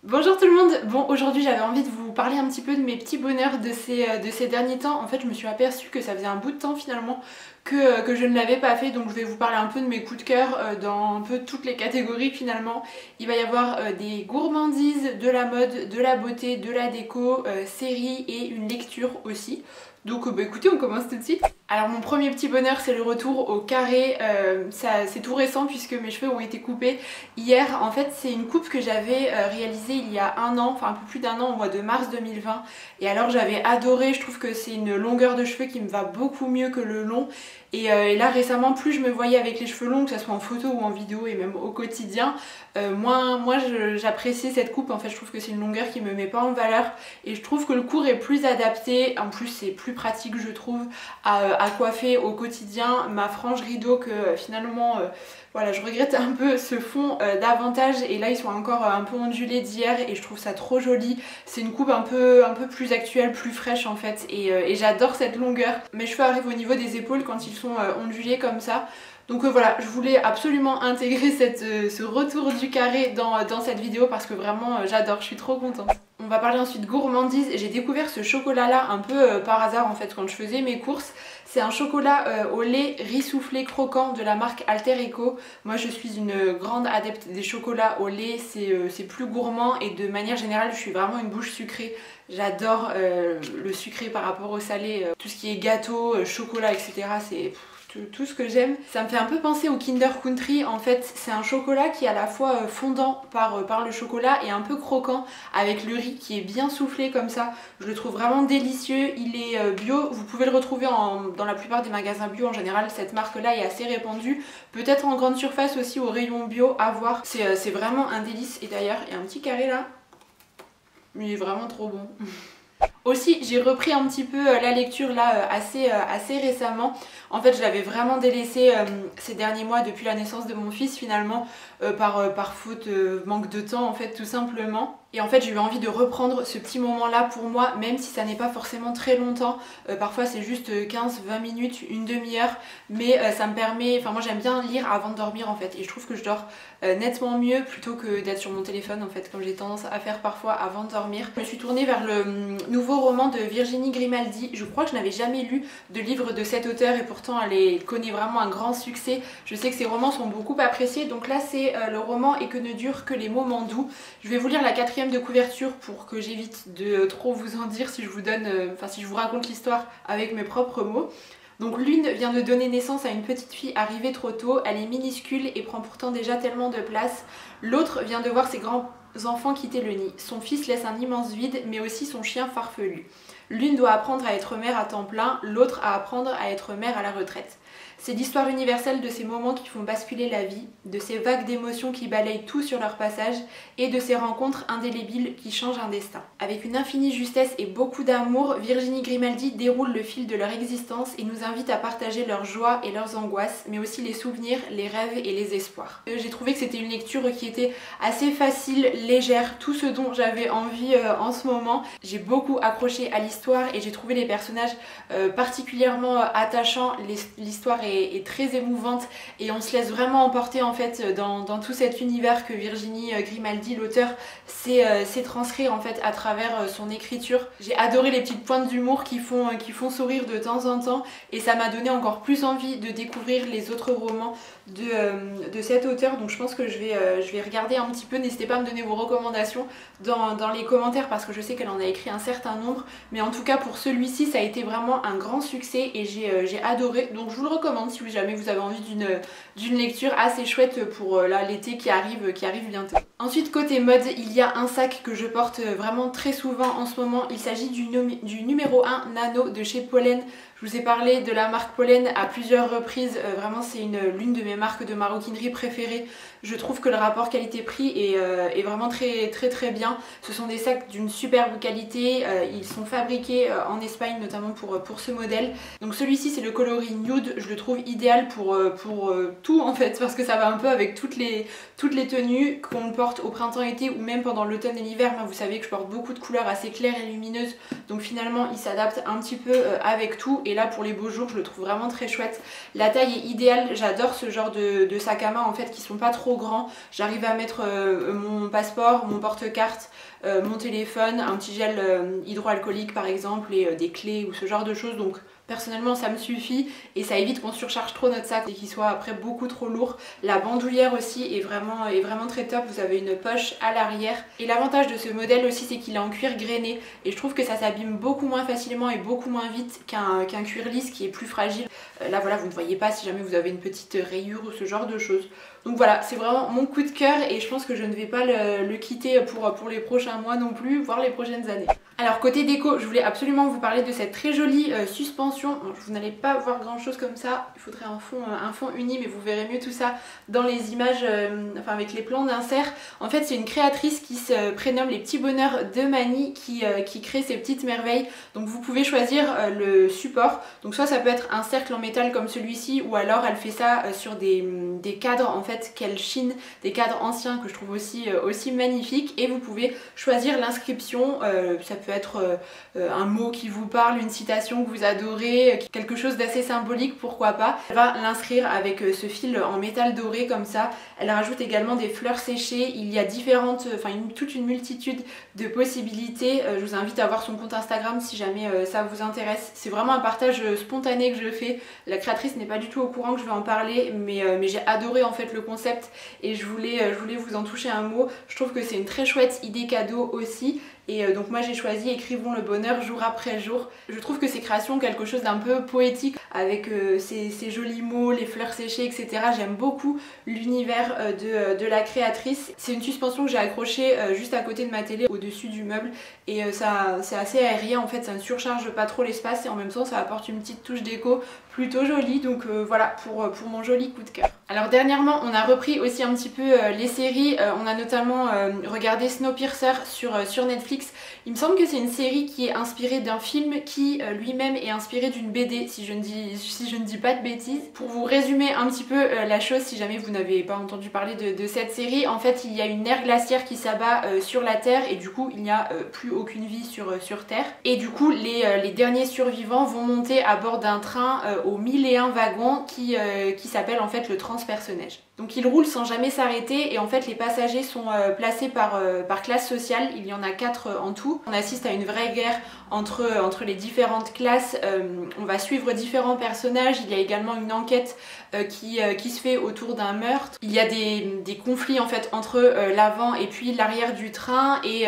Bonjour tout le monde. Bon, aujourd'hui j'avais envie de vous parler un petit peu de mes petits bonheurs de ces derniers temps. En fait je me suis aperçue que ça faisait un bout de temps finalement que je ne l'avais pas fait, donc je vais vous parler un peu de mes coups de cœur dans un peu toutes les catégories finalement. Il va y avoir des gourmandises, de la mode, de la beauté, de la déco, séries et une lecture aussi. Donc bah écoutez, on commence tout de suite. Alors mon premier petit bonheur, c'est le retour au carré. C'est tout récent puisque mes cheveux ont été coupés hier. En fait c'est une coupe que j'avais réalisée il y a un an, enfin un peu plus d'un an, au mois de mars 2020. Et alors j'avais adoré, je trouve que c'est une longueur de cheveux qui me va beaucoup mieux que le long. Et là récemment, plus je me voyais avec les cheveux longs, que ce soit en photo ou en vidéo et même au quotidien, moins j'appréciais cette coupe. En fait je trouve que c'est une longueur qui me met pas en valeur et je trouve que le court est plus adapté. En plus c'est plus pratique je trouve à coiffer au quotidien. Ma frange rideau que finalement voilà, je regrette un peu ce fond davantage, et là ils sont encore un peu ondulés d'hier et je trouve ça trop joli. C'est une coupe un peu plus actuelle, plus fraîche en fait, et j'adore cette longueur. Mes cheveux arrivent au niveau des épaules quand ils sont ondulés comme ça. Donc voilà, je voulais absolument intégrer ce retour du carré dans cette vidéo parce que vraiment j'adore, je suis trop contente. On va parler ensuite gourmandise. J'ai découvert ce chocolat là un peu par hasard en fait quand je faisais mes courses. C'est un chocolat au lait riz soufflé croquant de la marque Alter Eco. Moi je suis une grande adepte des chocolats au lait, c'est plus gourmand et de manière générale je suis vraiment une bouche sucrée. J'adore le sucré par rapport au salé, tout ce qui est gâteau, chocolat, etc. C'est tout ce que j'aime. Ça me fait un peu penser au Kinder Country. En fait c'est un chocolat qui est à la fois fondant par le chocolat et un peu croquant avec le riz qui est bien soufflé comme ça. Je le trouve vraiment délicieux. Il est bio, vous pouvez le retrouver dans la plupart des magasins bio en général. Cette marque là est assez répandue, peut-être en grande surface aussi au rayon bio, à voir. C'est vraiment un délice. Et d'ailleurs il y a un petit carré là, il est vraiment trop bon. Aussi j'ai repris un petit peu la lecture là assez récemment. En fait je l'avais vraiment délaissé ces derniers mois depuis la naissance de mon fils finalement, par faute, manque de temps en fait tout simplement. Et en fait j'ai eu envie de reprendre ce petit moment là pour moi, même si ça n'est pas forcément très longtemps. Parfois c'est juste 15-20 minutes, une demi-heure, mais ça me permet, enfin moi j'aime bien lire avant de dormir en fait, et je trouve que je dors nettement mieux plutôt que d'être sur mon téléphone en fait, comme j'ai tendance à faire parfois avant de dormir. Je me suis tournée vers le nouveau roman de Virginie Grimaldi. Je crois que je n'avais jamais lu de livre de cet auteur et pourtant elle connaît vraiment un grand succès. Je sais que ses romans sont beaucoup appréciés, donc là c'est le roman Et que ne durent que les moments doux. Je vais vous lire la 4e de couverture pour que j'évite de trop vous en dire si je vous donne, si je vous raconte l'histoire avec mes propres mots. Donc l'une vient de donner naissance à une petite fille arrivée trop tôt, elle est minuscule et prend pourtant déjà tellement de place. L'autre vient de voir ses grands-enfants quitter le nid. Son fils laisse un immense vide, mais aussi son chien farfelu. L'une doit apprendre à être mère à temps plein, l'autre à apprendre à être mère à la retraite. C'est l'histoire universelle de ces moments qui font basculer la vie, de ces vagues d'émotions qui balayent tout sur leur passage et de ces rencontres indélébiles qui changent un destin. Avec une infinie justesse et beaucoup d'amour, Virginie Grimaldi déroule le fil de leur existence et nous invite à partager leurs joies et leurs angoisses, mais aussi les souvenirs, les rêves et les espoirs. J'ai trouvé que c'était une lecture qui était assez facile, légère, tout ce dont j'avais envie en ce moment. J'ai beaucoup accroché à l'histoire et j'ai trouvé les personnages particulièrement attachants. L'histoire est très émouvante et on se laisse vraiment emporter en fait dans tout cet univers que Virginie Grimaldi, l'auteur, sait transcrire en fait à travers son écriture. J'ai adoré les petites pointes d'humour qui font sourire de temps en temps, et ça m'a donné encore plus envie de découvrir les autres romans de cet auteur. Donc je pense que je vais regarder un petit peu. N'hésitez pas à me donner vos recommandations dans les commentaires parce que je sais qu'elle en a écrit un certain nombre, mais en tout cas pour celui-ci ça a été vraiment un grand succès et j'ai adoré, donc je vous le recommande si jamais vous avez envie d'une lecture assez chouette pour l'été qui arrive bientôt. Ensuite côté mode, il y a un sac que je porte vraiment très souvent en ce moment. Il s'agit du numéro 1 Nano de chez Pollen. Je vous ai parlé de la marque Pollen à plusieurs reprises, vraiment c'est l'une de mes marques de maroquinerie préférées. Je trouve que le rapport qualité-prix est vraiment très bien. Ce sont des sacs d'une superbe qualité, ils sont fabriqués en Espagne notamment pour ce modèle. Donc celui-ci c'est le coloris nude, je le trouve idéal pour tout en fait, parce que ça va un peu avec toutes les tenues qu'on porte au printemps-été ou même pendant l'automne et l'hiver. Moi vous savez que je porte beaucoup de couleurs assez claires et lumineuses, donc finalement il s'adapte un petit peu avec tout, et là pour les beaux jours je le trouve vraiment très chouette. La taille est idéale, j'adore ce genre de sac à main en fait qui sont pas trop grands. J'arrive à mettre mon passeport, mon porte-carte, mon téléphone, un petit gel hydroalcoolique par exemple, et des clés ou ce genre de choses, donc personnellement ça me suffit et ça évite qu'on surcharge trop notre sac et qu'il soit après beaucoup trop lourd. La bandoulière aussi est vraiment très top, vous avez une poche à l'arrière, et l'avantage de ce modèle aussi c'est qu'il est en cuir grainé et je trouve que ça s'abîme beaucoup moins facilement et beaucoup moins vite qu'un cuir lisse qui est plus fragile. Là voilà, vous ne voyez pas si jamais vous avez une petite rayure ou ce genre de choses. Donc voilà, c'est vraiment mon coup de cœur et je pense que je ne vais pas le quitter pour les prochains mois non plus, voire les prochaines années. Alors côté déco, je voulais absolument vous parler de cette très jolie suspension. Bon, vous n'allez pas voir grand chose comme ça, il faudrait un fond uni, mais vous verrez mieux tout ça dans les images, enfin avec les plans d'insert. En fait c'est une créatrice qui se prénomme Les Petits Bonheurs de Mani qui crée ces petites merveilles. Donc vous pouvez choisir le support, donc soit ça peut être un cercle en métal comme celui-ci, ou alors elle fait ça sur des cadres en fait qu'elle chine, des cadres anciens que je trouve aussi magnifiques, et vous pouvez choisir l'inscription, ça peut être un mot qui vous parle, une citation que vous adorez, quelque chose d'assez symbolique, pourquoi pas. Elle va l'inscrire avec ce fil en métal doré comme ça. Elle rajoute également des fleurs séchées, il y a toute une multitude de possibilités. Je vous invite à voir son compte Instagram si jamais ça vous intéresse. C'est vraiment un partage spontané que je fais. La créatrice n'est pas du tout au courant que je vais en parler, mais j'ai adoré en fait le concept et je voulais vous en toucher un mot. Je trouve que c'est une très chouette idée cadeau aussi. Et donc moi j'ai choisi Écrivons le bonheur jour après jour. Je trouve que ces créations ont quelque chose d'un peu poétique avec ces jolis mots, les fleurs séchées, etc. J'aime beaucoup l'univers de la créatrice. C'est une suspension que j'ai accrochée juste à côté de ma télé, au-dessus du meuble, et c'est assez aérien en fait, ça ne surcharge pas trop l'espace et en même temps ça apporte une petite touche d'éco plutôt jolie. Donc voilà pour mon joli coup de cœur. Alors dernièrement on a repris aussi un petit peu les séries, on a notamment regardé Snowpiercer sur Netflix. Il me semble que c'est une série qui est inspirée d'un film qui lui-même est inspiré d'une BD, si je ne dis pas de bêtises. Pour vous résumer un petit peu la chose, si jamais vous n'avez pas entendu parler de cette série, en fait il y a une ère glaciaire qui s'abat sur la Terre et du coup il n'y a plus aucune vie sur Terre. Et du coup les derniers survivants vont monter à bord d'un train aux 1001 wagons qui s'appelle en fait le transperce-neige. Donc il roule sans jamais s'arrêter et en fait les passagers sont placés par classe sociale, il y en a 4 en tout. On assiste à une vraie guerre entre les différentes classes, on va suivre différents personnages, il y a également une enquête qui se fait autour d'un meurtre. Il y a des conflits en fait entre l'avant et puis l'arrière du train et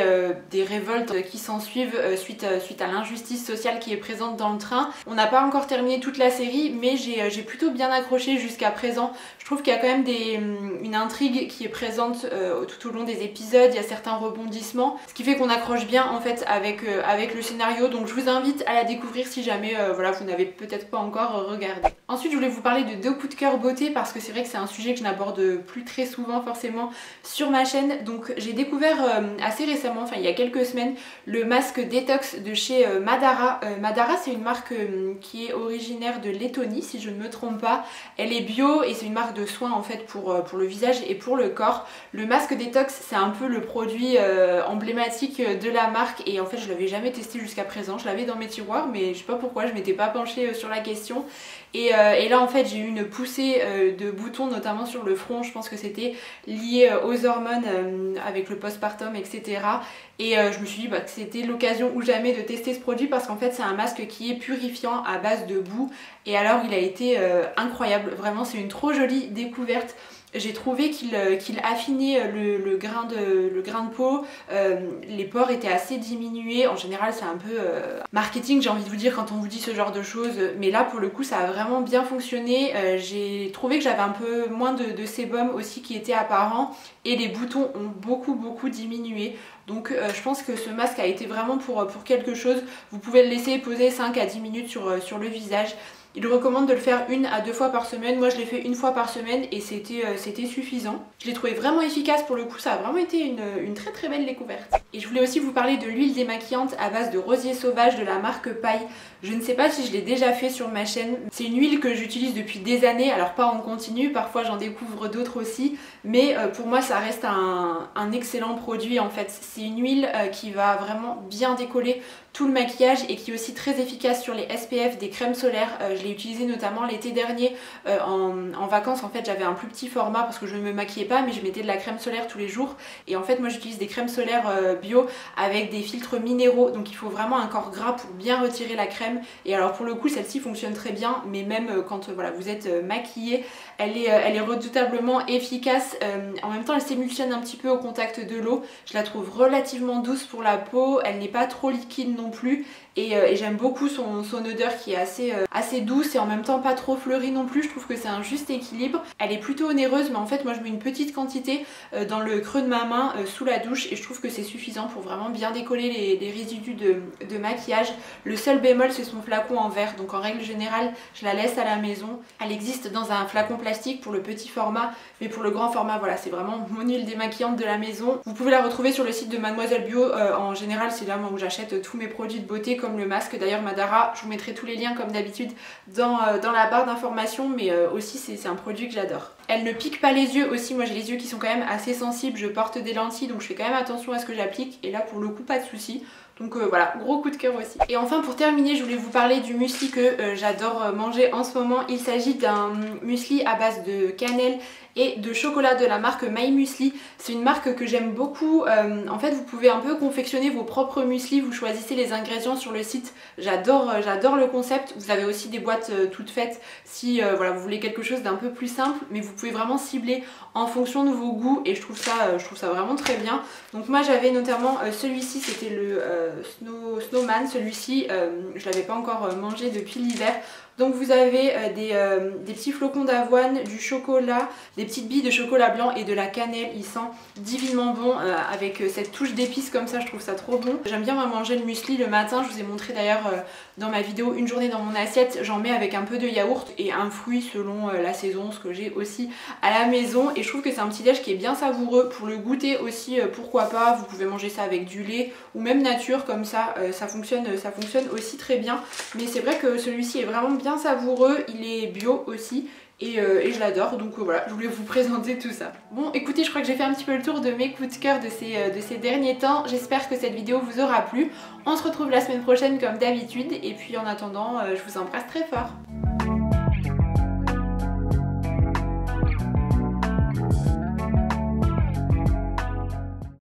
des révoltes qui s'en suivent suite à l'injustice sociale qui est présente dans le train. On n'a pas encore terminé toute la série mais j'ai plutôt bien accroché jusqu'à présent. Je trouve qu'il y a quand même une intrigue qui est présente tout au long des épisodes, il y a certains rebondissements, ce qui fait qu'on accroche bien en fait avec le scénario, donc je vous invite à la découvrir si jamais voilà, vous n'avez peut-être pas encore regardé. Ensuite je voulais vous parler de 2 coups de cœur beauté parce que c'est vrai que c'est un sujet que je n'aborde plus très souvent forcément sur ma chaîne. Donc j'ai découvert assez récemment, enfin il y a quelques semaines, le masque détox de chez Madara. Madara c'est une marque qui est originaire de Lettonie si je ne me trompe pas. Elle est bio et c'est une marque de soins en fait pour le visage et pour le corps. Le masque détox c'est un peu le produit emblématique de la marque et en fait je l'avais jamais testé jusqu'à présent. Je l'avais dans mes tiroirs mais je sais pas pourquoi je m'étais pas penchée sur la question. Et là en fait j'ai eu une poussée de boutons notamment sur le front, je pense que c'était lié aux hormones avec le postpartum etc. Et je me suis dit que c'était l'occasion ou jamais de tester ce produit parce qu'en fait c'est un masque qui est purifiant à base de boue et alors il a été incroyable, vraiment c'est une trop jolie découverte. J'ai trouvé qu'il affinait le grain de peau, les pores étaient assez diminués, en général c'est un peu marketing j'ai envie de vous dire quand on vous dit ce genre de choses, mais là pour le coup ça a vraiment bien fonctionné. J'ai trouvé que j'avais un peu moins de sébum aussi qui était apparent et les boutons ont beaucoup diminué. Donc je pense que ce masque a été vraiment pour quelque chose. Vous pouvez le laisser poser 5 à 10 minutes sur le visage. Il recommande de le faire 1 à 2 fois par semaine. Moi je l'ai fait 1 fois par semaine et c'était suffisant. Je l'ai trouvé vraiment efficace pour le coup, ça a vraiment été une très très belle découverte. Et je voulais aussi vous parler de l'huile démaquillante à base de rosier sauvage de la marque Paille. Je ne sais pas si je l'ai déjà fait sur ma chaîne. C'est une huile que j'utilise depuis des années, alors pas en continu, parfois j'en découvre d'autres aussi, mais pour moi ça reste un excellent produit en fait. C'est une huile qui va vraiment bien décoller tout le maquillage et qui est aussi très efficace sur les SPF des crèmes solaires. Je l'ai utilisé notamment l'été dernier en vacances. En fait j'avais un plus petit format parce que je ne me maquillais pas, mais je mettais de la crème solaire tous les jours. Et en fait moi j'utilise des crèmes solaires bio avec des filtres minéraux, donc il faut vraiment un corps gras pour bien retirer la crème. Et alors pour le coup celle-ci fonctionne très bien, mais même quand voilà, vous êtes maquillée, elle est redoutablement efficace. En même temps elle s'émulsionne un petit peu au contact de l'eau. Je la trouve relativement douce pour la peau, elle n'est pas trop liquide non plus. Et j'aime beaucoup son odeur qui est assez douce et en même temps pas trop fleurie non plus. Je trouve que c'est un juste équilibre. Elle est plutôt onéreuse, mais en fait moi je mets une petite quantité dans le creux de ma main sous la douche et je trouve que c'est suffisant pour vraiment bien décoller les résidus de maquillage. Le seul bémol c'est son flacon en verre, donc en règle générale je la laisse à la maison. Elle existe dans un flacon plastique pour le petit format, mais pour le grand format voilà, c'est vraiment mon huile démaquillante de la maison. Vous pouvez la retrouver sur le site de Mademoiselle Bio. En général c'est là moi où j'achète tous mes produits de beauté comme le masque. D'ailleurs Madara, je vous mettrai tous les liens comme d'habitude dans la barre d'informations, mais aussi c'est un produit que j'adore. Elle ne pique pas les yeux aussi, moi j'ai les yeux qui sont quand même assez sensibles, je porte des lentilles donc je fais quand même attention à ce que j'applique et là pour le coup pas de soucis. Donc voilà, gros coup de cœur aussi. Et enfin pour terminer, je voulais vous parler du muesli que j'adore manger en ce moment. Il s'agit d'un muesli à base de cannelle et de chocolat de la marque My Muesli. C'est une marque que j'aime beaucoup. En fait vous pouvez un peu confectionner vos propres muesli, vous choisissez les ingrédients sur le site. J'adore le concept. Vous avez aussi des boîtes toutes faites si voilà, vous voulez quelque chose d'un peu plus simple, mais vous pouvez vraiment cibler en fonction de vos goûts et je trouve ça vraiment très bien. Donc moi j'avais notamment celui-ci, c'était le Snowman. Celui-ci je l'avais pas encore mangé depuis l'hiver. Donc vous avez des petits flocons d'avoine, du chocolat, des petites billes de chocolat blanc et de la cannelle. Il sent divinement bon avec cette touche d'épices comme ça, je trouve ça trop bon. J'aime bien manger le muesli le matin, je vous ai montré d'ailleurs dans ma vidéo une journée dans mon assiette. J'en mets avec un peu de yaourt et un fruit selon la saison, ce que j'ai aussi à la maison. Et je trouve que c'est un petit déj qui est bien savoureux. Pour le goûter aussi, pourquoi pas, vous pouvez manger ça avec du lait ou même nature comme ça, ça fonctionne aussi très bien. Mais c'est vrai que celui-ci est vraiment bien savoureux, il est bio aussi et je l'adore, donc voilà, je voulais vous présenter tout ça. Bon écoutez, je crois que j'ai fait un petit peu le tour de mes coups de cœur de ces derniers temps. J'espère que cette vidéo vous aura plu. On se retrouve la semaine prochaine comme d'habitude et puis en attendant je vous embrasse très fort.